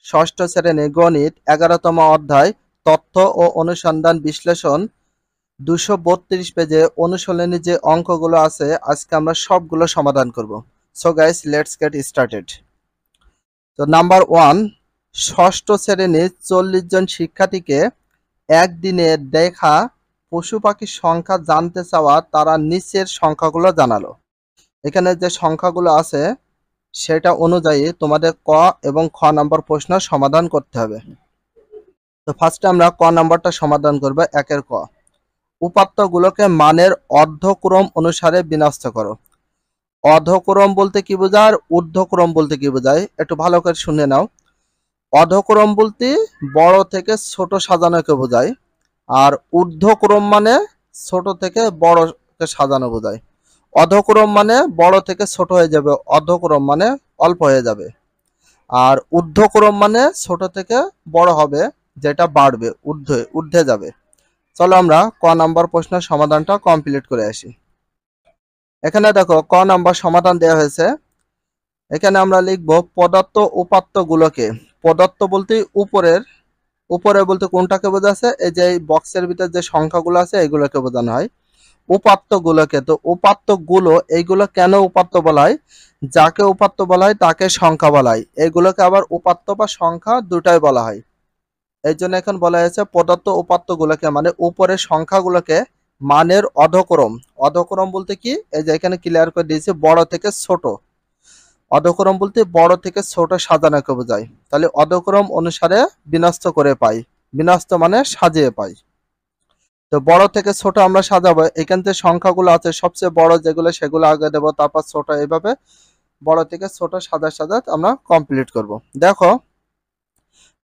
ষষ্ঠ শ্রেণী গণিত 11তম অধ্যায় তথ্য ও অনুসন্ধান বিশ্লেষণ 232 পেজে অনুশীলনী যে অঙ্কগুলো আছে আজকে আমরা সবগুলো সমাধান করব। So guys let's get started. তো নাম্বার 1, ষষ্ঠ শ্রেণীর 40 জন শিক্ষার্থীকে একদিনে দেখা পশু পাখির সংখ্যা জানতে চাওয়া তারা নিচের সংখ্যাগুলো জানালো। এখানে যে সংখ্যাগুলো আছে সেটা অনুযায়ী তোমাদের ক এবং খ নাম্বার প্রশ্ন সমাধান করতে হবে। তো ফার্স্টে আমরা ক নাম্বারটা সমাধান করব। 1-এর ক, উপাত্তগুলোকে মানের অর্ধক্রম অনুসারে বিন্যস্ত করো। অর্ধক্রম বলতে কি বোঝায় আর ঊর্ধ্বক্রম বলতে কি বোঝায় একটু ভালো করে শুনে নাও। অর্ধক্রম বলতে বড় থেকে ছোট সাজানোকে বোঝায়, আর ঊর্ধ্বক্রম মানে ছোট থেকে বড়কে সাজানো বোঝায়। অধক্রম মানে বড় থেকে ছোট হয়ে যাবে, অর্ধক্রম মানে অল্প হয়ে যাবে, আর ঊর্ধ্বক্রম মানে ছোট থেকে বড় হবে, যেটা বাড়বে, ঊর্ধ্বে যাবে। চলো আমরা ক নাম্বার প্রশ্নের সমাধানটা কমপ্লিট করে আসি। এখানে দেখো ক নাম্বার সমাধান দেওয়া হয়েছে। এখানে আমরা লিখব প্রদত্ত উপাত্তগুলোকে, প্রদত্ত বলতে উপরে বলতে কোনটাকে বোঝাচ্ছে, এই যে বক্সের ভিতরে যে সংখ্যাগুলো আছে এগুলোকে বোঝানো হয় উপাত্তগুলোকে। তো উপাত্তগুলো এইগুলো কেন উপাত্ত বলা হয়? যাকে উপাত্ত বলা হয় তাকে সংখ্যা বলা হয়। এগুলোকে আবার উপাত্ত বা সংখ্যা দুটাই বলা হয়। এই জন্য এখন বলা হয়েছে প্রদত্ত উপাত্তগুলোকে মানে উপরের সংখ্যাগুলোকে মানের অধক্রম। অধক্রম বলতে কি, এই যে এখানে ক্লিয়ার করে দিয়েছে বড় থেকে ছোট। অধক্রম বলতে বড় থেকে ছোট সাজানোকে বোঝায়। তাহলে অধক্রম অনুসারে বিন্যস্ত করে পাই, বিন্যস্ত মানে সাজিয়ে পাই। তো বড় থেকে ছোট আমরা সাজাবো। এখান থেকে সংখ্যাগুলো আছে সবচেয়ে বড় যেগুলো সেগুলো আগে দেবো, তারপর ছোট, এইভাবে বড় থেকে ছোট সাজা আমরা কমপ্লিট করব। দেখো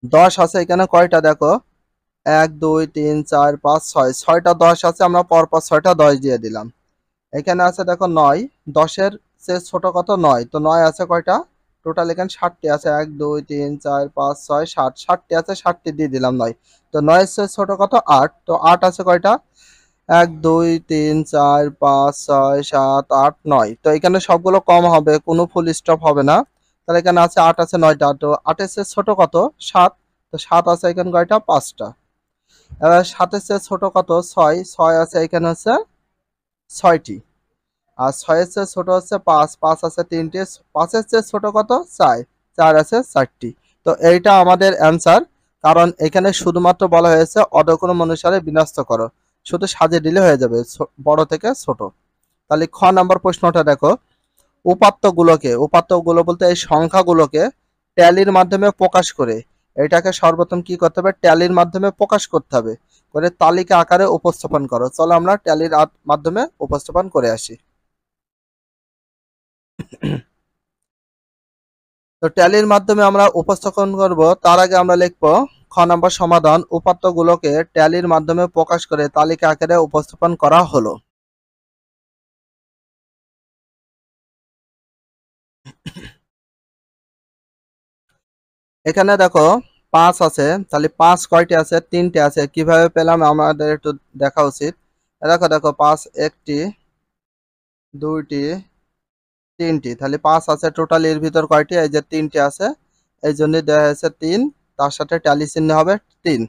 10 আছে এখানে কয়টা, দেখো 1 2 3 4 5 6, 6টা 10 আছে, আমরা পরপর 6টা 10 দিয়ে দিলাম। এখানে আছে দেখো 9, 10-এর চেয়ে ছোট কত 9, তো 9 আছে কয়টা, টোটাল এখানে 60টি আছে, 1 2 3 4 5 6 7, 60টি আছে, 60টি দিয়ে দিলাম 9। তো 9-এর চেয়ে ছোট কত 8, তো 8 আছে কয়টা, 1 2 3 4 5 6 7 8 9। তো এখানে সবগুলো কম হবে, কোনো ফুল স্টপ হবে না। তাহলে এখানে আছে 8 আছে 9টা, তো 8-এর চেয়ে ছোট কত 7, তো 7 আছে এখানে কয়টা 5টা। এবার 7-এর চেয়ে ছোট কত 6, 6 আছে এখানে হচ্ছে 6টি। আর 6-এর চেয়ে ছোট হচ্ছে 5, 5 আছে 3টে। 5-এর চেয়ে ছোট কত 4, 4 আছে 4টি। তো এইটা আমাদের অ্যান্সার, কারণ এখানে শুধুমাত্র বলা হয়েছে অধক্রম অনুসারে বিন্যস্ত করো, শুধু সাজিয়ে দিলে হয়ে যাবে বড় থেকে ছোট। তাহলে খ নাম্বার প্রশ্নটা দেখো, উপাত্তগুলো বলতে এই সংখ্যাগুলোকে ট্যালির মাধ্যমে প্রকাশ করে, এটাকে সর্বপ্রথম কি করতে হবে, ট্যালির মাধ্যমে প্রকাশ করতে হবে, করে তালিকা আকারে উপস্থাপন করো। চলো আমরা ট্যালির মাধ্যমে উপস্থাপন করে আসি। তো ট্যালির মাধ্যমে আমরা উপস্থাপন করব, তার আগে আমরা লিখব খ নাম্বার সমাধান, উপাত্তগুলোকে ট্যালির মাধ্যমে প্রকাশ করে তালিকা আকারে উপস্থাপন করা হলো। এখানে দেখো 5 আছে, তাহলে 5 কয়টি আছে, 3টে আছে। কিভাবে পেলাম আমাদের একটু দেখা উচিত। দেখো দেখো 5 1টি 2টি 3টি, তাহলে 5 আছে টোটাল, এর ভিতর কয়টি, এই যে 3টে আছে, এই জন্য দেওয়া হয়েছে 3, তার সাথে ট্যালি চিহ্ন হবে 3।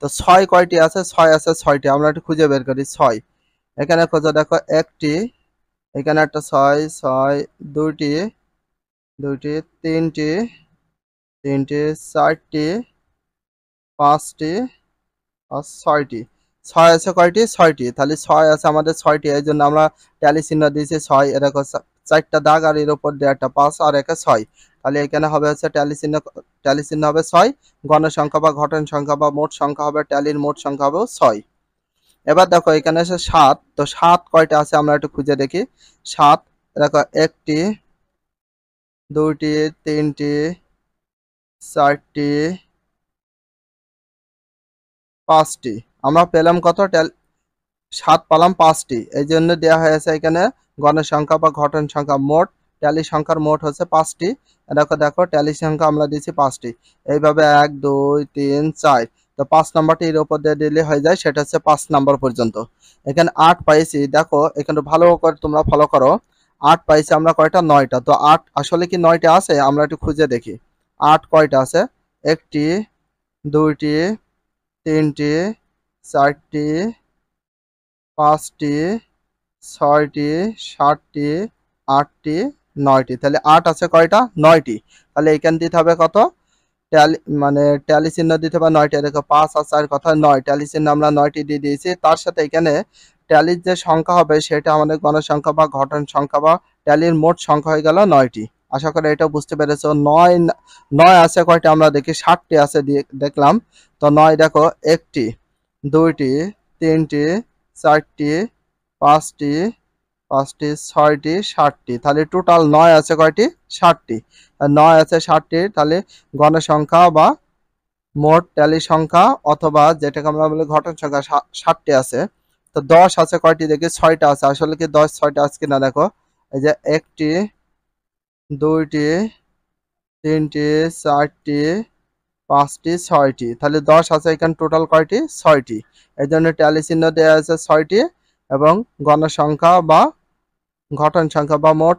তো 6 কয়টি আছে, 6 আছে 6টি, আমরা একটু খুঁজে বের করি। 6 এখানে খোঁজো, দেখো 1টি, এখানে একটা 6 6, 2টি 3টি 4টি 5টি আর 6টি। 6 আছে কয়টি, 6টি, তাহলে 6 আছে আমাদের 6টি, এই জন্য আমরা ট্যালি চিহ্ন দিয়েছি 6। এ দেখো 4টা দাগ আর এর উপর দিয়ে একটা 5 আর একে 6, তাহলে এখানে হবে হচ্ছে ট্যালি চিহ্ন হবে 6। গণ সংখ্যা বা ঘটন সংখ্যা বা মোট সংখ্যা হবে, ট্যালির মোট সংখ্যা হবে 6। এবার দেখো এখানে আছে 7, তো 7 কয়টা আছে আমরা একটু খুঁজে দেখি। 7 দেখো 1টি 2টি 3টি 4টি 5টি, আমরা পেলাম কত, 7 পেলাম 5টি, এই জন্য দেওয়া হয়েছে এখানে গণের সংখ্যা বা ঘটন সংখ্যা মোট, ট্যালি সংখ্যার মোট হচ্ছে 5টি। দেখো দেখো ট্যালি সংখ্যা আমরা দিয়েছি 5টি, এইভাবে 1 2 3 4। তো 5 নাম্বারটি এর উপর দিয়ে দিলে হয়ে যায়, সেটা হচ্ছে 5 নাম্বার পর্যন্ত। এখানে 8 পাইছি, দেখো এখানে ভালো করে তোমরা ফলো করো। 8 পাইছি আমরা কয়টা, 9টা। তো 8 আসলে কি 9টা আছে, আমরা একটু খুঁজে দেখি 8 কয়টা আছে। একটি, দুইটি, তিনটি, চারটি, পাঁচটি, ছয়টি, সাতটি, আটটি, নয়টি। তাহলে ৮ আছে কয়টা? ৯টি। তাহলে এখানে দিতে হবে কত? ট্যালি মানে ট্যালি চিহ্ন দিতে হবে ৯টা। দেখো ৫ আর ৪ কথা ৯, ট্যালি চিহ্ন আমরা ৯টি দিয়ে দিয়েছি। তার সাথে এখানে ট্যালির যে সংখ্যা হবে সেটা আমাদের গণসংখ্যা বা ঘটন সংখ্যা বা ট্যালির মোট সংখ্যা হয়ে গেল ৯টি। আশা করি এটা বুঝতে পেরেছো। ৯ আছে কয়টা আমরা দেখি, ৬০টি আছে দেখলাম। তো ৯ দেখো, একটি, দুইটি, তিনটি, চারটি, পাঁচটি, ছয়টি, সাতটি। তাহলে টোটাল ৯ আছে কয়টি? ৬০টি। ৯ আছে ৬০টি। তাহলে গণসংখ্যা বা মোট ট্যালি সংখ্যা অথবা যেটাকে আমরা বলি ঘটন সংখ্যা ৬০টি আছে। তো ১০ আছে কয়টি দেখি? ৬টা আছে। আসলে কি ১০ ৬টা আছে কিনা দেখো। এই যে একটি, দুইটি, তিনটি, চারটি, পাঁচটি, ছয়টি। তাহলে ১০ আছে এখানে টোটাল কয়টি? ৬টি। এই জন্য ট্যালি চিহ্ন দেওয়া আছে ৬টি এবং গণসংখ্যা বা ঘটন সংখ্যা বা মোট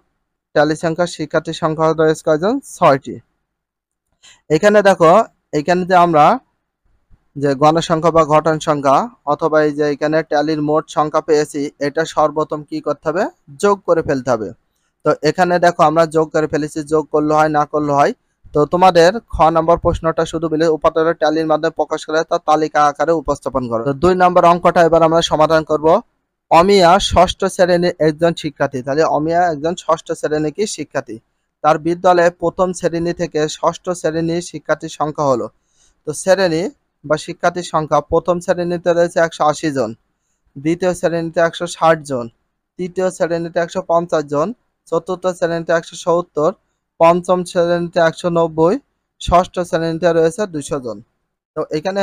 ট্যালি সংখ্যা শিক্ষার্থীর সংখ্যা রয়েছে কয়জন? ৬টি। এখানে দেখো, এখানে যে আমরা যে গণসংখ্যা বা ঘটন সংখ্যা অথবা এই যে এখানে ট্যালির মোট সংখ্যা পেয়েছি, এটা সর্বপ্রথম কি করতে হবে? যোগ করে ফেলতে হবে। তো এখানে দেখো আমরা যোগ করে ফেলেছি, যোগ করলে হয় না করলে হয়। তো তোমাদের খ নম্বর প্রশ্নটা শুধু বলে উপাত্তটা ট্যালির মাধ্যমে প্রকাশ করে তার তালিকা আকারে উপস্থাপন করো। তো ২ নম্বর অঙ্কটা এবার আমরা সমাধান করব। অমিয়া ষষ্ঠ শ্রেণীর একজন শিক্ষার্থী। তাহলে অমিয়া একজন ষষ্ঠ শ্রেণীর কি শিক্ষার্থী। তার বিদ্যালয়ে প্রথম শ্রেণী থেকে ষষ্ঠ শ্রেণীর শিক্ষার্থীর সংখ্যা হলো। তো শ্রেণী বা শিক্ষার্থীর সংখ্যা প্রথম শ্রেণীতে রয়েছে ১৮০ জন, দ্বিতীয় শ্রেণীতে ১৬০ জন, তৃতীয় শ্রেণীতে ১৫০ জন, চতুর্থ শ্রেণীতে ১৭০, পঞ্চম শ্রেণীতে ১৯০, ষষ্ঠ শ্রেণীতে রয়েছে ২০০ জন। তো এখানে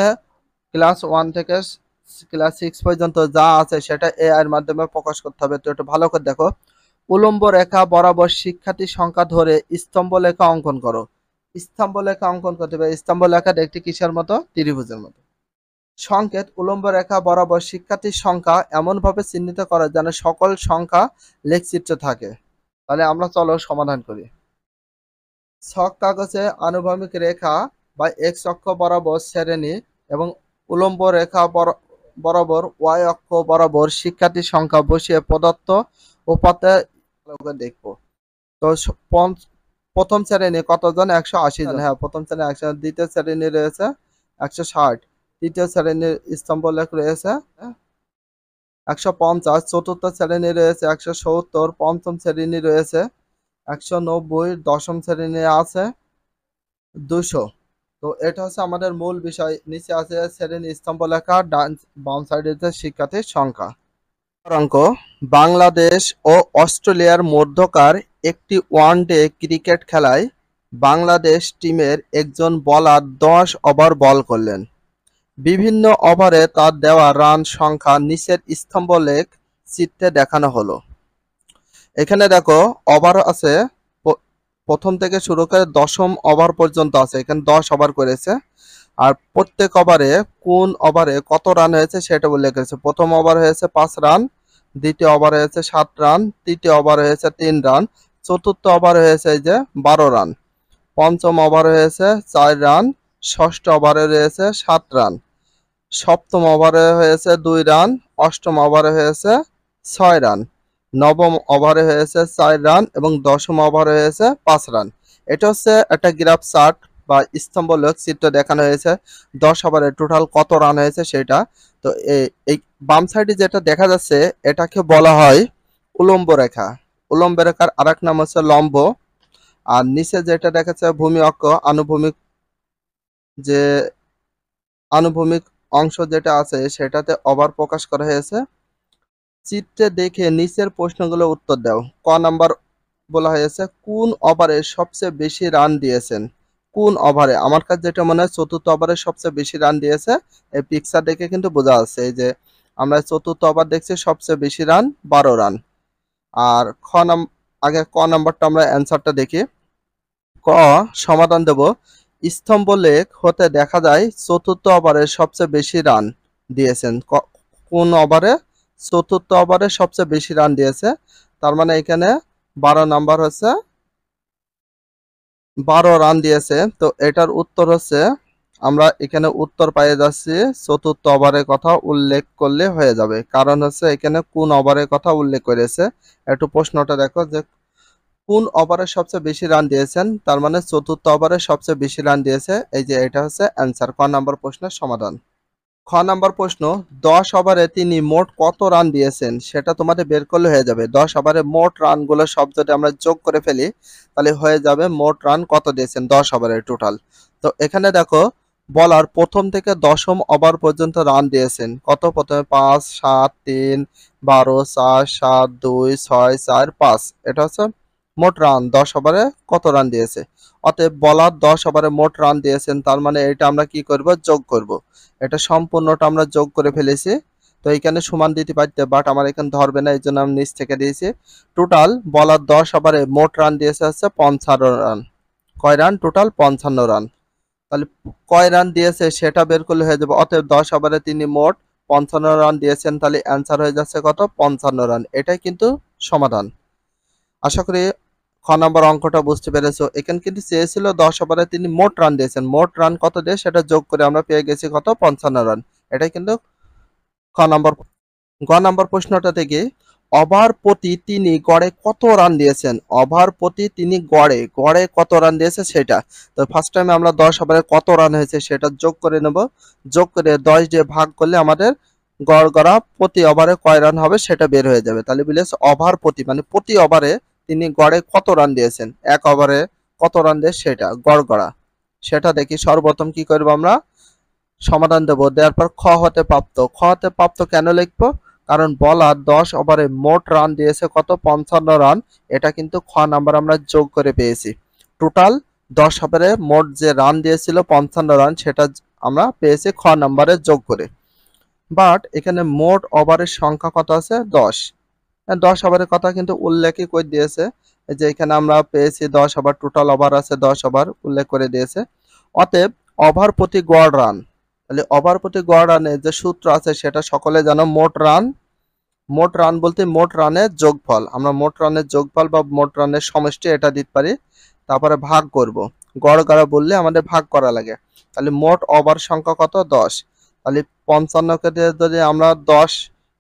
ক্লাস 1 থেকে ক্লাস 6 পর্যন্ত যা আছে সেটা এআই এর মাধ্যমে প্রকাশ করতে হবে। তো একটু ভালো করে দেখো। উলম্ব রেখা বরাবর শিক্ষার্থীর সংখ্যা ধরে স্তম্ভ লেখা অঙ্কন করো। স্তম্ভ লেখা অঙ্কন করতে হবে। স্তম্ভ লেখাটা একটি কিসের মতো? ত্রিভুজের মতো। সংকেত উলম্ব রেখা বরাবর শিক্ষার্থীর সংখ্যা এমনভাবে চিহ্নিত করা যেন সকল সংখ্যা লেখচিত্র থাকে। তাহলে আমরা চলো সমাধান করি। ছক কাগজে আনুভূমিক রেখা বা এক্স অক্ষ বরাবর শ্রেণী এবং উলম্ব রেখা বরাবর ওয়াই অক্ষ বরাবর শিক্ষার্থীর সংখ্যা বসিয়ে প্রদত্ত উপাত্তে দেখব। তো প্রথম শ্রেণী কতজন? ১৮০ জন। হ্যাঁ, প্রথম শ্রেণী ১০০। দ্বিতীয় শ্রেণী রয়েছে ১৬০। তৃতীয় শ্রেণীর স্তম্ভ লেখ রয়েছে ১৫০। চতুর্থ শ্রেণী রয়েছে ১৭০। পঞ্চম শ্রেণী রয়েছে ১৯০। দশম শ্রেণী আছে ২০০। তো এটা হচ্ছে আমাদের মূল বিষয়। নিচে আছে শ্রেণী স্তম্ভ লেখা, বাম সাইডে শিক্ষার্থীর সংখ্যা। অঙ্ক, বাংলাদেশ ও অস্ট্রেলিয়ার মধ্যকার একটি ওয়ানডে ক্রিকেট খেলায় বাংলাদেশ টিমের একজন বোলার ১০ ওভার বল করলেন। বিভিন্ন ওভারে তার দেওয়া রান সংখ্যা নিচের স্তম্ভলেখ চিত্রে দেখানো হলো। এখানে দেখো ওভার আছে, প্রথম থেকে শুরু করে দশম ওভার পর্যন্ত আছে। এখানে ১০ ওভার করেছে। আর প্রত্যেক ওভারে কোন ওভারে কত রান হয়েছে সেটা উল্লেখ করেছে। প্রথম ওভার হয়েছে ৫ রান, দ্বিতীয় ওভার হয়েছে ৭ রান, তৃতীয় ওভার হয়েছে ৩ রান, চতুর্থ ওভার হয়েছে এই যে ১২ রান, পঞ্চম ওভার হয়েছে ৪ রান, ষষ্ঠ ওভারে রয়েছে ৭ রান, সপ্তম ওভারে হয়েছে ২ রান, অষ্টম ওভারে হয়েছে ৬ রান, নবম ওভারে হয়েছে ৪ রান এবং দশম ওভারে হয়েছে ৫ রান। এটা হচ্ছে একটা গ্রাফ চার্ট বা স্তম্ভলেখ চিত্র দেখানো হয়েছে ১০ ওভারে টোটাল কত রান হয়েছে সেটা। তো এই বাম সাইডে যেটা দেখা যাচ্ছে এটাকে বলা হয় উলম্ব রেখা। উলম্ব রেখার আরেক নাম হচ্ছে লম্ব। আর নিচে যেটা দেখাচ্ছে ভূমি অক্ষ, আনুভূমিক যে আনুভূমিক অংশ যেটা আছে সেটাতে ওভার প্রকাশ করা হয়েছে। চিত্রে দেখে নিচের প্রশ্নগুলো উত্তর দাও। ক নাম্বার বলা হয়েছে কোন ওভারে সবচেয়ে বেশি রান দিয়েছেন? কোন ওভারে? আমার কাছে যেটা মনে হয় চতুর্থ ওভারে সবচেয়ে বেশি রান দিয়েছে। এই পিকচার দেখে কিন্তু বোঝা যাচ্ছে। এই যে আমরা চতুর্থ ওভার দেখছি, সবচেয়ে বেশি রান ১২ রান। আর আগে ক নাম্বারটা আমরা অ্যান্সারটা দেখি। ক সমাধান দেব। স্তম্ভলেখ হতে দেখা যায় চতুর্থ ওভারে সবচেয়ে বেশি রান দিয়েছেন। কোন ওভারে? চতুর্থ ওভারে সবচেয়ে বেশি রান দিয়েছে। তার মানে এখানে ১২ নাম্বার হচ্ছে 12 রান দিয়েছে। তো এটার উত্তর হচ্ছে, আমরা এখানে উত্তর পেয়ে যাচ্ছি চতুর্থ ওভারের কথা উল্লেখ করলে হয়ে যাবে, কারণ হচ্ছে এখানে কোন ওভারের কথা উল্লেখ করেছে। একটু প্রশ্নটা দেখো যে কোন ওভারে সবচেয়ে বেশি রান দিয়েছেন, তার মানে চতুর্থ ওভারে সবচেয়ে বেশি রান দিয়েছে। এই যে এটা হচ্ছে অ্যান্সার, ক নাম্বার প্রশ্নের সমাধান। খ নাম্বার প্রশ্ন, 10 ওভারে তিনি মোট কত রান দিয়েছেন সেটা তোমাদের বের করলে হয়ে যাবে। 10 ওভারে মোট রানগুলো সব যদি আমরা যোগ করে ফেলি তাহলে হয়ে যাবে মোট রান কত দিয়েছেন 10 ওভারে টোটাল। তো এখানে দেখো বলার প্রথম থেকে দশম ওভার পর্যন্ত রান দিয়েছেন কত, প্রথমে 5, 7, 3, 12, 4, 7, 2, 6, 4, 5, এটা হচ্ছে মোট রান 10 ওভারে কত রান দিয়েছে। অতএব বলার 10 ওভারে মোট রান দিয়েছেন, তার মানে এটা আমরা কি করব, যোগ করব। এটা সম্পূর্ণটা আমরা যোগ করে ফেলেছি। তো এখানে সমান দিতে পারতে, বাট আমার এখানে ধরবে না, এই জন্য আমি নিচ থেকে দিয়েছি। টোটাল বলার 10 ওভারে মোট রান দিয়েছে হচ্ছে 55 রান। কয় রান টোটাল, 55 রান। তাহলে কয় রান দিয়েছে সেটা বের করলে হয়ে যাবে। অতএব 10 ওভারে তিনি মোট 55 রান দিয়েছেন, তাহলে অ্যান্সার হয়ে যাচ্ছে কত, 55 রান। এটাই কিন্তু সমাধান। আশা করি খ নম্বর অঙ্কটা বুঝতে পেরেছো। এখানে কিন্তু চেয়েছিল 10 ওভারে তিনি মোট রান দিয়েছেন, মোট রান কত দিয়ে সেটা যোগ করে আমরা পেয়ে গেছি কত, 55 রান। এটাই কিন্তু খ নম্বর। গ নম্বর প্রশ্নটা থেকে, ওভার প্রতি তিনি গড়ে কত রান দিয়েছেন, ওভার প্রতি তিনি গড়ে গড়ে কত রান দিয়েছে সেটা। তো ফার্স্ট টাইমে আমরা 10 ওভারে কত রান হয়েছে সেটা যোগ করে নেব। যোগ করে 10 দিয়ে ভাগ করলে আমাদের গড় গড়া প্রতি ওভারে কয় রান হবে সেটা বের হয়ে যাবে। তাহলে বলেছে ওভার প্রতি মানে প্রতি ওভারে তিনি গড়ে কত রান দিয়েছেন, এক ওভারে কত রান দিয়ে সেটা গড় গড়া। সেটা দেখি সর্বপ্রথম কি করবো, আমরা সমাধান দেবো। দেওয়ার পর খ হতে প্রাপ্ত, খ হতে প্রাপ্ত কেন লিখবো, কারণ বলার 10 ওভারে মোট রান দিয়েছে কত, 55 রান। এটা কিন্তু খ নাম্বার আমরা যোগ করে পেয়েছি। টোটাল 10 ওভারে মোট যে রান দিয়েছিল 55 রান, সেটা আমরা পেয়েছি খ নাম্বারে যোগ করে। বাট এখানে মোট ওভারের সংখ্যা কত আছে, 10। 10 ওভারের কথা কিন্তু উল্লেখই করে দিয়েছে। এই যে এখানে আমরা পেয়েছি 10 ওভার, টোটাল ওভার আছে 10 ওভার, উল্লেখ করে দিয়েছে। অতএব ওভার প্রতি গড় রান, তাহলে ওভার প্রতি গড় রানের যে সূত্র আছে সেটা সকলে জানো, মোট রান। মোট রান বলতে মোট রানের যোগফল, আমরা মোট রানের যোগফল বা মোট রানের সমষ্টি এটা দিতে পারি। তারপরে ভাগ করব, গড় গড়া বললে আমাদের ভাগ করা লাগে। তাহলে মোট ওভার সংখ্যা কত, 10। তাহলে 55কে দিয়ে যদি আমরা 10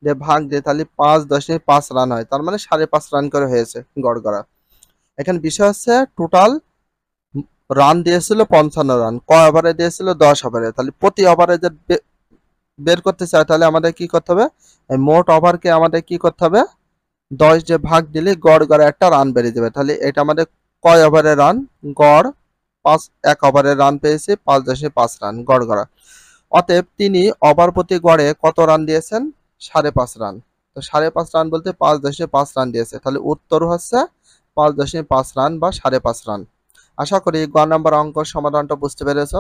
দিয়ে ভাগ দিই তাহলে 5.5 রান হয়, তার মানে 5.5 রান করে হয়েছে গড় গড়া। এখানে বিষয় হচ্ছে টোটাল রান দিয়েছিল 55 রান, কয় ওভারে দিয়েছিল, 10 ওভারে। তাহলে প্রতি ওভারে যে বের করতে চাই তাহলে আমাদের কি করতে হবে, এই মোট ওভারকে আমাদের কি করতে হবে, 10 যে ভাগ দিলে গড় গড়ে একটা রান বেরিয়ে যাবে। তাহলে এটা আমাদের কয় ওভারের রান, গড় 5, এক ওভারের রান পেয়েছি 5.5 রান গড় গড়া। অতএব তিনি ওভার প্রতি গড়ে কত রান দিয়েছেন, 5.5 রান। তো 5.5 রান বলতে 5.5 রান দিয়েছে, তাহলে উত্তর হচ্ছে 5.5 রান বা 5.5 রান। আশা করি গ নাম্বার অঙ্ক সমাধানটা বুঝতে পেরেছো।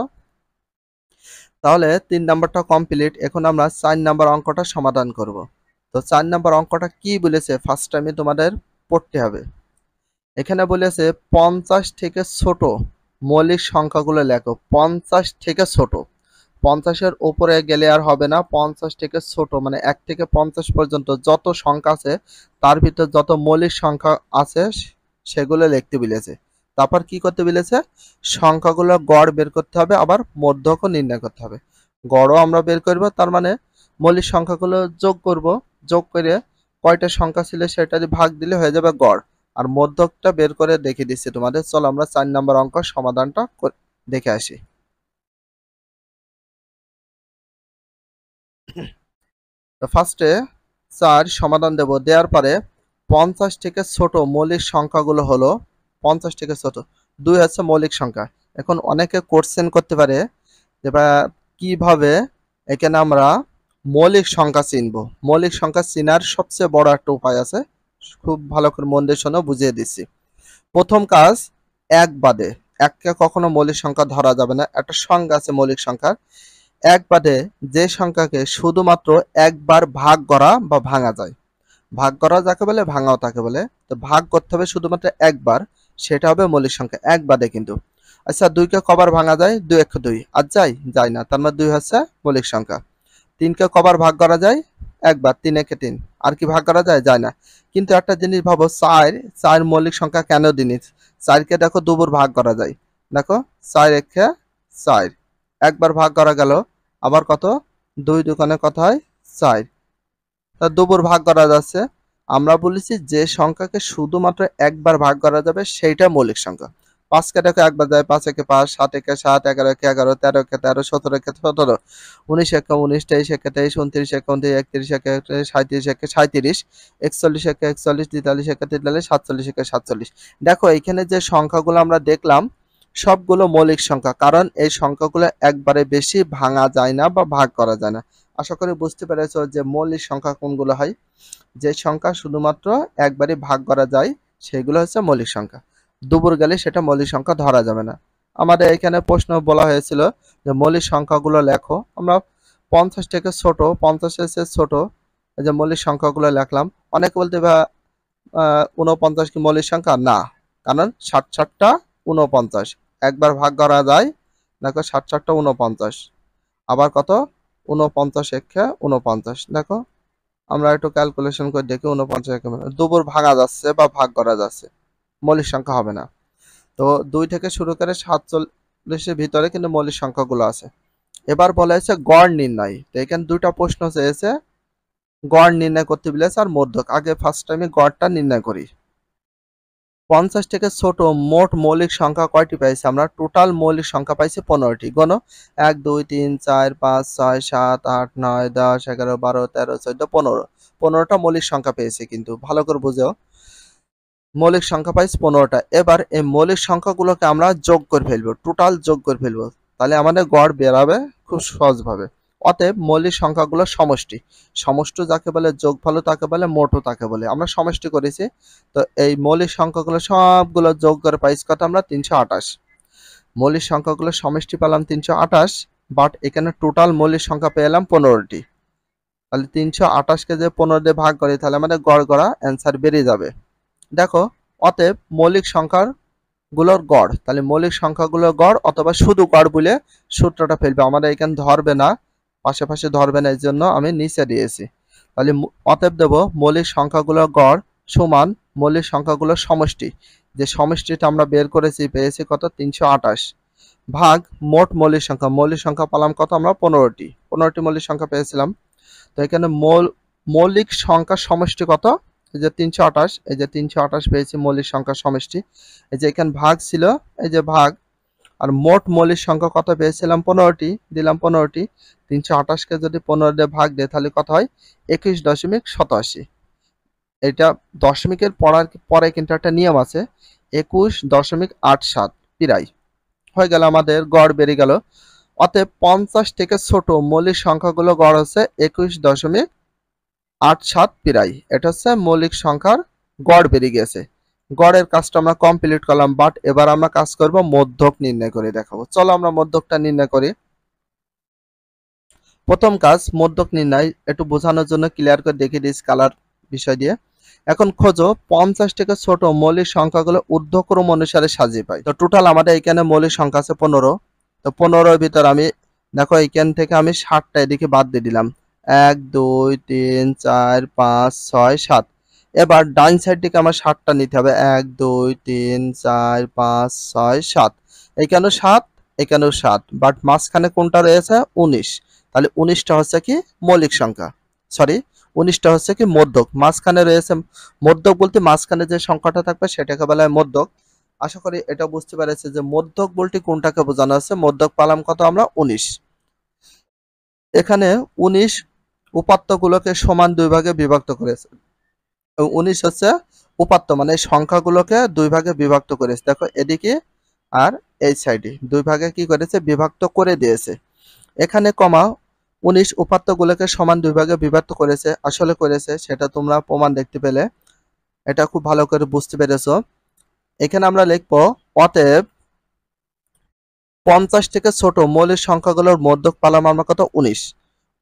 তাহলে 3 নাম্বারটা কমপ্লিট। এখন আমরা 4 নাম্বার অঙ্কটা সমাধান করব। তো 4 নাম্বার অঙ্কটা কি বলেছে ফার্স্ট টাইমে তোমাদের পড়তে হবে। এখানে বলেছে 50 থেকে ছোট মৌলিক সংখ্যাগুলো লেখো। 50 থেকে ছোট, 50-এর উপরে গেলে আর হবে না। 50 থেকে ছোট মানে 1 থেকে 50 পর্যন্ত যত সংখ্যা আছে তার ভিতর যত মৌলিক সংখ্যা আছে সেগুলো লিখতে বলেছে। তারপর কি করতে বলেছে, সংখ্যাগুলো গড় বের করতে হবে, আবার মধ্যকও নির্ণয় করতে হবে। গড়ও আমরা বের করব, তার মানে মৌলিক সংখ্যাগুলো যোগ করব, যোগ করে কয়টা সংখ্যা ছিল সেটা দিয়ে ভাগ দিলে হয়ে যাবে গড়। আর মধ্যকটা বের করে দেখিয়ে দিচ্ছি তোমাদের। চলো আমরা 4 নাম্বার অঙ্ক সমাধানটা দেখে আসি। তো ফার্স্টে 4 সমাধান দেব, দেওয়ার পরে 50 থেকে ছোট মৌলিক সংখ্যাগুলো হলো, 50 থেকে ছোট 2 হচ্ছে মৌলিক সংখ্যা। এখন অনেকে কোশ্চেন করতে পারে যে কিভাবে এখানে আমরা মৌলিক সংখ্যা চিনব। মৌলিক সংখ্যা চিনার সবচেয়ে বড় একটা উপায় আছে, খুব ভালো করে মন দিয়ে শোনো, বুঝিয়ে দিচ্ছি। প্রথম কাজ, এক বাদে, এককে কখনো মৌলিক সংখ্যা ধরা যাবে না। একটা সংজ্ঞা আছে মৌলিক সংখ্যার, এক বাদে যে সংখ্যাকে শুধুমাত্র একবার ভাগ করা বা ভাঙা যায়। ভাগ করা যাকে বলে, ভাঙাও তাকে বলে। তো ভাগ করতে হবে শুধুমাত্র একবার, সেটা হবে মৌলিক সংখ্যা, এক বাদে কিন্তু। আচ্ছা, 2কে কবার ভাঙা যায়, 2 1 2, আর যায় না, তার মানে 2 হচ্ছে মৌলিক সংখ্যা। 3কে কবার ভাগ করা যায়, একবার, 3 একে 3। আর কি ভাগ করা যায়? যায় না। কিন্তু একটা জিনিস ভাবো, 4 মৌলিক সংখ্যা কেন দিনি? 4কে দেখো দুবার ভাগ করা যায়। দেখো 4 একে 4, একবার ভাগ করা গেল। আবার কত? 2 দুগুণে কত হয়? 4। তা দুবার ভাগ করা যাচ্ছে। আমরা বলেছি যে সংখ্যাকে শুধুমাত্র একবার ভাগ করা যাবে সেইটা মৌলিক সংখ্যা। 5কে দেখো একবার যায়, 5 একে 5, 7 একে 7, 11 একে 11, 13 একে 13, 17 একে 17, 19 একে 19, 23 একে 23, 29 একে 29, 31 একে 31, 37 একে 37, 41 একে 41, 43 একে 43, 47 একে 47। দেখো এইখানে যে সংখ্যাগুলো আমরা দেখলাম সবগুলো মৌলিক সংখ্যা, কারণ এই সংখ্যাগুলো একবারে বেশি ভাঙা যায় না বা ভাগ করা যায় না। আশা করি বুঝতে পেরেছো যে মৌলিক সংখ্যা কোনগুলো হয়। যে সংখ্যা শুধুমাত্র একবারই ভাগ করা যায় সেগুলো হচ্ছে মৌলিক সংখ্যা। দুপুর গেলে সেটা মৌলিক সংখ্যা ধরা যাবে না। আমাদের এখানে প্রশ্ন বলা হয়েছিল যে মৌলিক সংখ্যাগুলো লেখো। আমরা 50 থেকে ছোট, 50 এর চেয়ে ছোট এই যে মৌলিক সংখ্যাগুলো লিখলাম। অনেকে বলতে 49 কি মৌলিক সংখ্যা? না, কারণ 60 49 একবার ভাগ করা যায়। দেখো 60 49, আবার কত? 49 একে 49। দেখো আমরা একটু ক্যালকুলেশন করে দেখি, 49 একে দুবার ভাঙা যাচ্ছে বা ভাগ করা যাচ্ছে, মৌলিক সংখ্যা হবে না। তো 2 থেকে শুরু করে 47 ভিতরে কিন্তু মৌলিক সংখ্যাগুলো আছে। এবার বলা হয়েছে গড় নির্ণয়। তো এখানে দুইটা প্রশ্ন চেয়েছে, গড় নির্ণয় করতে বলেছে আর মধ্যক। আগে ফার্স্ট টাইমে গড়টা নির্ণয় করি। 50 থেকে ছোট মোট মৌলিক সংখ্যা কয়টি পাইছি? আমরা টোটাল মৌলিক সংখ্যা পাইছি 15টি। গণ 1 2 3 4 5 6 7 8 9 10 11 12 13 14 15। 15টা মৌলিক সংখ্যা পেয়েছি, কিন্তু ভালো করে বুঝো, মৌলিক সংখ্যা পাইছি 15টা। এবার এই মৌলিক সংখ্যাগুলোকে আমরা যোগ করে ফেলবো, টোটাল যোগ করে ফেলবো, তাহলে আমাদের গড় বেরাবে খুব সহজভাবে। অতএব মৌলিক সংখ্যাগুলো সমষ্টি। সমষ্টি যাকে বলে, যোগফলও তাকে বলে, মোটও তাকে বলে। আমরা সমষ্টি করেছি। তো এই মৌলিক সংখ্যাগুলো সবগুলো যোগ করে পাইছি কত? আমরা 328। মৌলিক সংখ্যাগুলো সমষ্টি পেলাম 328, বাট এখানে টোটাল মৌলিক সংখ্যা পেলাম 15টি। তাহলে 328কে যে 15 দিয়ে ভাগ করি তাহলে আমাদের গড় গড়া অ্যান্সার বেরিয়ে যাবে। দেখো, অতএব মৌলিক সংখ্যার গুলোর গড়, তাহলে মৌলিক সংখ্যাগুলোর গড় অথবা শুধু গড় বলে সূত্রটা ফেলবে। আমাদের এখানে ধরবে না, পাশাপাশি ধরবে না, এর জন্য আমি নিচে দিয়েছি। তাহলে অতএব দেব মৌলিক সংখ্যাগুলোর গড় সমান মৌলিক সংখ্যাগুলোর সমষ্টি। যে সমষ্টিটা আমরা বের করেছি পেয়েছি কত? 328 ভাগ মোট মৌলিক সংখ্যা। মৌলিক সংখ্যা পেলাম কত? আমরা 15টি। 15টি মৌলিক সংখ্যা পেয়েছিলাম। তো এখানে মৌলিক সংখ্যার সমষ্টি কত? এই যে 328, এই যে 328 পেয়েছি মৌলিক সংখ্যার সমষ্টি। এই যে এখানে ভাগ ছিল, এই যে ভাগ, আর মোট মৌলিক সংখ্যা কত পেয়েছিলাম? 15টি, দিলাম 15টি। 328কে যদি 15 দিয়ে ভাগ দেয় তাহলে কত হয়? 21.87। এটা দশমিকের পরে কিন্তু একটা নিয়ম আছে, 21.87 প্রায় হয়ে গেল, আমাদের গড় বেরিয়ে গেল। অতএব 50 থেকে ছোট মৌলিক সংখ্যাগুলো গড় হচ্ছে 21.87 প্রায়। এটা হচ্ছে মৌলিক সংখ্যার গড় বেরিয়ে গেছে। গড়ের কাজটা আমরা কমপ্লিট করলাম, বাট এবার আমরা কাজ করব মধ্যক নির্ণয় করে দেখাবো। চলো আমরা মধ্যকটা নির্ণয় করি। প্রথম কাজ মধ্যক নির্ণয়, একটু বোঝানোর জন্য ক্লিয়ার করে দেখিয়ে দিচ্ছি কালার বিষয় দিয়ে। এখন খোঁজো 50 থেকে ছোট মৌলিক সংখ্যাগুলো ঊর্ধ্বক্রম অনুসারে সাজিয়ে পাই। তো টোটাল আমাদের এখানে মৌলিক সংখ্যা আছে 15। তো 15-এর ভিতর আমি দেখো এখান থেকে আমি 60টা এদিকে বাদ দিয়ে দিলাম। 1 2 3 4 5 6 7। এবার ডান সাইড থেকে আমার 60টা নিতে হবে। 1 2 3 4 5 6 7। এখানেও 7, এখানেও 7, বাট মাঝখানে কোনটা রয়েছে? 19। তাহলে 19টা হচ্ছে কি মৌলিক সংখ্যা, সরি 19টা হচ্ছে কি মধ্যক। মাঝখানে রয়েছে মধ্যক বলতে মাঝখানে যে সংখ্যাটা থাকবে সেটাকে বলা হয় মধ্যক। আশা করি এটা বুঝতে পেরেছে যে মধ্যক বলতে কোনটাকে বোঝানো আছে। মধ্যক পালাম কত? আমরা 19। এখানে 19 উপাত্তগুলোকে সমান দুই ভাগে বিভক্ত করেছে। 19 হচ্ছে উপাত্ত, মানে সংখ্যাগুলোকে দুই ভাগে বিভক্ত করেছে। দেখো এদিকে আর এই সাইডে দুই ভাগে কি করেছে? বিভক্ত করে দিয়েছে। এখানে কমা 19 উপাত্তগুলোকে সমান দুই ভাগে বিভক্ত করেছে। আসলে করেছে সেটা তোমরা প্রমাণ দেখতে পেলে, এটা খুব ভালো করে বুঝতে পেরেছো। এখানে আমরা লিখবো অতএব 50 থেকে ছোট মৌলিক সংখ্যাগুলোর মধ্যক পালাম আমরা কত? 19।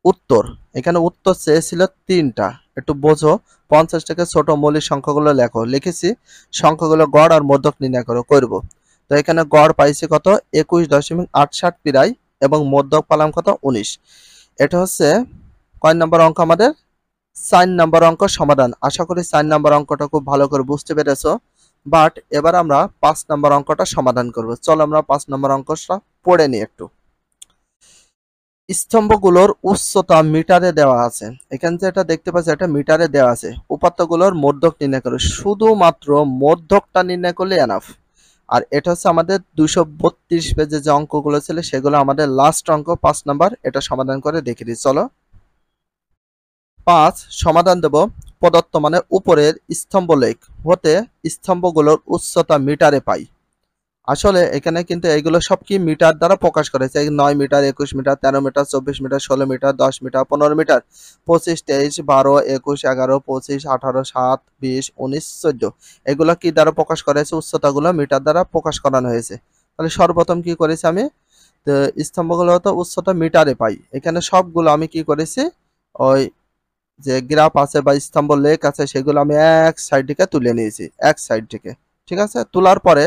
উত্তর, এখানে উত্তর চেয়েছিল 3টা, একটু বোঝো। 50 থেকে ছোট মৌলিক সংখ্যাগুলো লেখো, লিখেছি সংখ্যাগুলো গড় আর মধ্যক নির্ণয় করব। তো এখানে গড় পাইছি কত? 21.87 প্রায়, এবং মধ্যক পালাম কত? 19। এটা হচ্ছে কয় নম্বর অঙ্ক আমাদের? 4 নাম্বার অঙ্ক সমাধান। আশা করি 4 নাম্বার অঙ্কটা খুব ভালো করে বুঝতে পেরেছো। বাট এবার আমরা 5 নাম্বার অঙ্কটা সমাধান করব। চলো আমরা 5 নাম্বার অঙ্কটা পড়ে নিই একটু। স্তম্ভগুলোর উচ্চতা মিটারে দেওয়া আছে। এখানে যেটা দেখতে পাচ্ছি এটা মিটারে দেওয়া আছে। উপাত্তগুলোর মধ্যক নির্ণয় করো। শুধুমাত্র মধ্যকটা নির্ণয় করলে এনাফ। আর এটা হচ্ছে আমাদের 232 পেজে যে অঙ্কগুলো ছিল সেগুলো আমাদের লাস্ট অঙ্ক 5 নাম্বার। এটা সমাধান করে দেখে দিই। চলো 5 সমাধান দেব। প্রদত্ত মানে উপরের স্তম্ভলেখ হতে স্তম্ভগুলোর উচ্চতা মিটারে পাই। আসলে এখানে কিন্তু এগুলো সব কি মিটার দ্বারা প্রকাশ করেছে। 9 metre, 21 metre, 13 metre, 24 metre, 16 metre, 10 metre, 15 metre, 25, 23, 12, 21, 11, 25, 18, 7, 20, 19, 14 এগুলো কি দ্বারা প্রকাশ করেছে? উচ্চতাগুলো মিটার দ্বারা প্রকাশ করানো হয়েছে। তাহলে সর্বপ্রথম কি করেছি আমি, তো স্তম্ভগুলো তো উচ্চতা মিটারে পাই। এখানে সবগুলো আমি কি করেছি, ওই যে গ্রাফ আছে বা স্তম্ভ লেখ আছে সেগুলো আমি এক সাইড থেকে তুলে নিয়েছি, এক সাইড থেকে। ঠিক আছে, তোলার পরে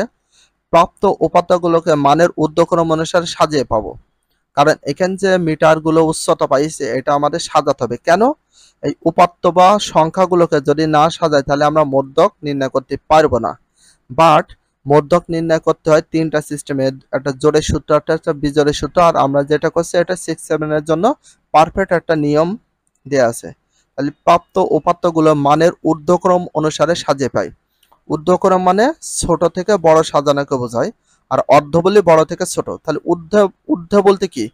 প্রাপ্ত উপাত্তগুলোকে মানের ঊর্ধ্বক্রম অনুসারে সাজিয়ে পাবো। কারণ এখানে যে মিটারগুলো উচ্চতা পাইছে এটা আমাদের সাজাতে হবে। কেন? এই উপাত্ত বা সংখ্যাগুলোকে যদি না সাজাই তাহলে আমরা মধ্যক নির্ণয় করতে পারবো না। বাট মধ্যক নির্ণয় করতে হয় তিনটা সিস্টেমে, একটা জোড়ের সূত্র, একটা বিজোড়ের সূত্র, আর আমরা যেটা করছি এটা 6-7 এর জন্য পারফেক্ট একটা নিয়ম দেয়া আছে। তাহলে প্রাপ্ত উপাত্তগুলো মানের ঊর্ধ্বক্রম অনুসারে সাজিয়ে পাই। ঊর্ধ্বক্রম মানে ছোট থেকে বড় সাজানোকে বোঝায়, আর অর্ধ বলি বড় থেকে ছোট। তাহলে ঊর্ধ্ব বলতে কি,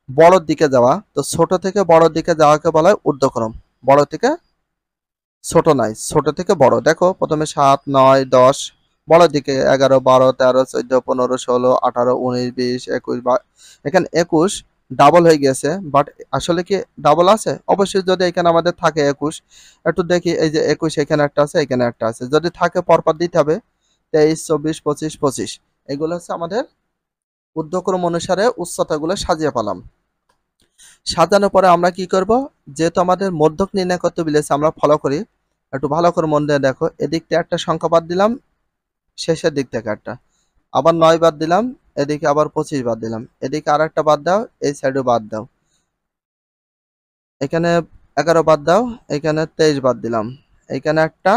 বড়র দিকে যাওয়া। তো ছোট থেকে বড়র দিকে যাওয়াকে বলা হয় ঊর্ধ্বক্রম, বড় থেকে ছোট নাই, ছোট থেকে বড়। দেখো প্রথমে 7, 9, 10, বড় দিকে 11, 12, 13, 14, 15, 16, 18, 19, 20, 21, এখানে 21 ডাবল হয়ে গেছে। বাট আসলে কি ডাবল আছে? অবশ্যই যদি এখানে আমাদের থাকে 21, একটু দেখি, এই যে 21 এখানে একটা আছে, এখানে একটা আছে, যদি থাকে পরপর দিতে হবে। 23, 24, 25, 25 এগুলো হচ্ছে আমাদের ঊর্ধ্বক্রম অনুসারে উচ্চতাগুলো সাজিয়ে পেলাম। সাজানোর পরে আমরা কি করব, যেহেতু আমাদের মধ্যক নির্ণয় করতে বলেছে আমরা ফলো করি, একটু ভালো করে মন দিয়ে দেখো। এদিক থেকে একটা সংখ্যা বাদ দিলাম, শেষের দিক থেকে একটা, আবার 9 বাদ দিলাম, এদিকে আবার 25 বাদ দিলাম, এদিকে আর একটা বাদ দাও, এই সাইডে বাদ দাও, এখানে 11 বাদ দাও, এখানে 23 বাদ দিলাম, এখানে একটা,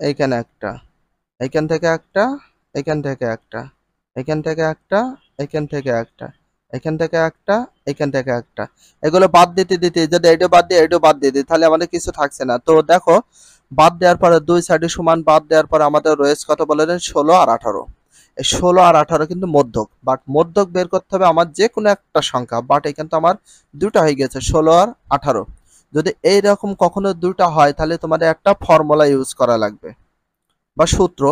এইখানে একটা, এখান থেকে একটা, এখান থেকে একটা, এখান থেকে একটা, এখান থেকে একটা, এখান থেকে একটা, এখান থেকে একটা, এগুলো বাদ দিতে দিতে যদি এটা বাদ দিয়ে এটা বাদ দিয়ে দিই তাহলে আমাদের কিছু থাকছে না। তো দেখো বাদ দেওয়ার পরে দুই সাইডে সমান বাদ দেওয়ার পরে আমাদের রয়েছে কত বলে দেন, 16 আর 18। এই 16 আর 18 কিন্তু মধ্যক, বাট মধ্যক বের করতে হবে আমার যে কোনো একটা সংখ্যা। বাট এখানে তো আমার দুটো হয়ে গেছে, 16 আর 18। যদি এইরকম কখনো দুটো হয় তাহলে তোমাদের একটা ফর্মুলা ইউজ করা লাগবে বা সূত্র।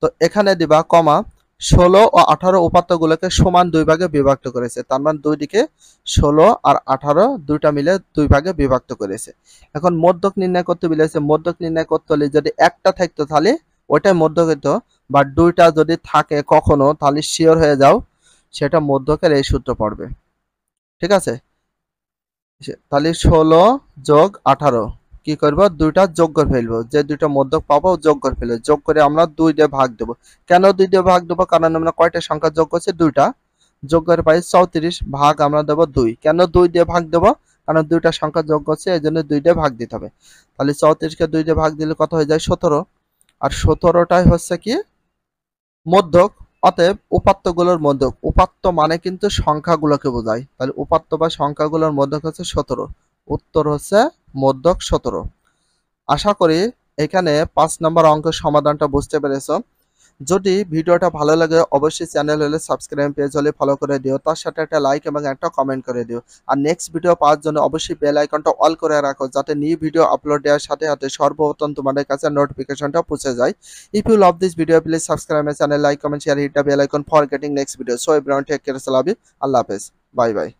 তো এখানে দিবা কমা, 16 ও 18 উপাত্তগুলোকে সমান দুই ভাগে বিভক্ত করেছে। তার মানে দুই দিকে 16 আর 18 দুইটা মিলে দুই ভাগে বিভক্ত করেছে। এখন মধ্যক নির্ণয় করতে বলেছে, মধ্যক নির্ণয় করতে হলে যদি একটা থাকতো তাহলে ওইটাই মধ্যক হতো, বা দুইটা যদি থাকে কখনো তাহলে শিওর হয়ে যাও সেটা মধ্যকের এই সূত্র পড়বে। ঠিক আছে, তাহলে 16 যোগ 18 কি করবো, দুইটা যোগ করে ফেলবো, যে দুইটা মধ্যক পাবো যোগ করে ফেলবো। যোগ করে আমরা 2 দিয়ে ভাগ দেবো। কেন 2 দিয়ে ভাগ দেবো? কারণ আমরা কয়টা সংখ্যা যোগ করছি, দুইটা। যোগ করে পাই 34, ভাগ আমরা দেবো 2। কেন 2 দিয়ে ভাগ দেবো? কারণ দুইটা সংখ্যা যোগ করছে এই জন্য 2 দিয়ে ভাগ দিতে হবে। তাহলে 34কে 2 দিয়ে ভাগ দিলে কত হয়ে যায়, 17। আর 17টাই হচ্ছে কি মধ্যক। অতএব উপাত্তগুলোর মধ্যক, উপাত্ত মানে কিন্তু সংখ্যাগুলোকে বোঝায়, তাহলে উপাত্ত বা সংখ্যাগুলোর মধ্যক হচ্ছে 17। উত্তর হচ্ছে মধ্যক 17। আশা করি এখানে 5 নম্বর অঙ্কের সমাধানটা বুঝতে পেরেছো। যদি ভিডিওটা ভালো লাগে অবশ্যই চ্যানেল হলে সাবস্ক্রাইব, পেজ হলে ফলো করে দিও, তার সাথে একটা লাইক এবং একটা কমেন্ট করে দিও। আর নেক্সট ভিডিও পাওয়ার জন্য অবশ্যই বেল আইকনটা অল করে রাখো, যাতে নিউ ভিডিও আপলোড দেওয়ার সাথে সাথে সর্বপ্রথম তোমাদের কাছে নোটিফিকেশনটা পৌঁছে যায়। If you love this video please subscribe my channel, like, comment, share, hit the bell icon for getting next video. So everyone take care, আল্লাহ হাফেজ, বাই বাই।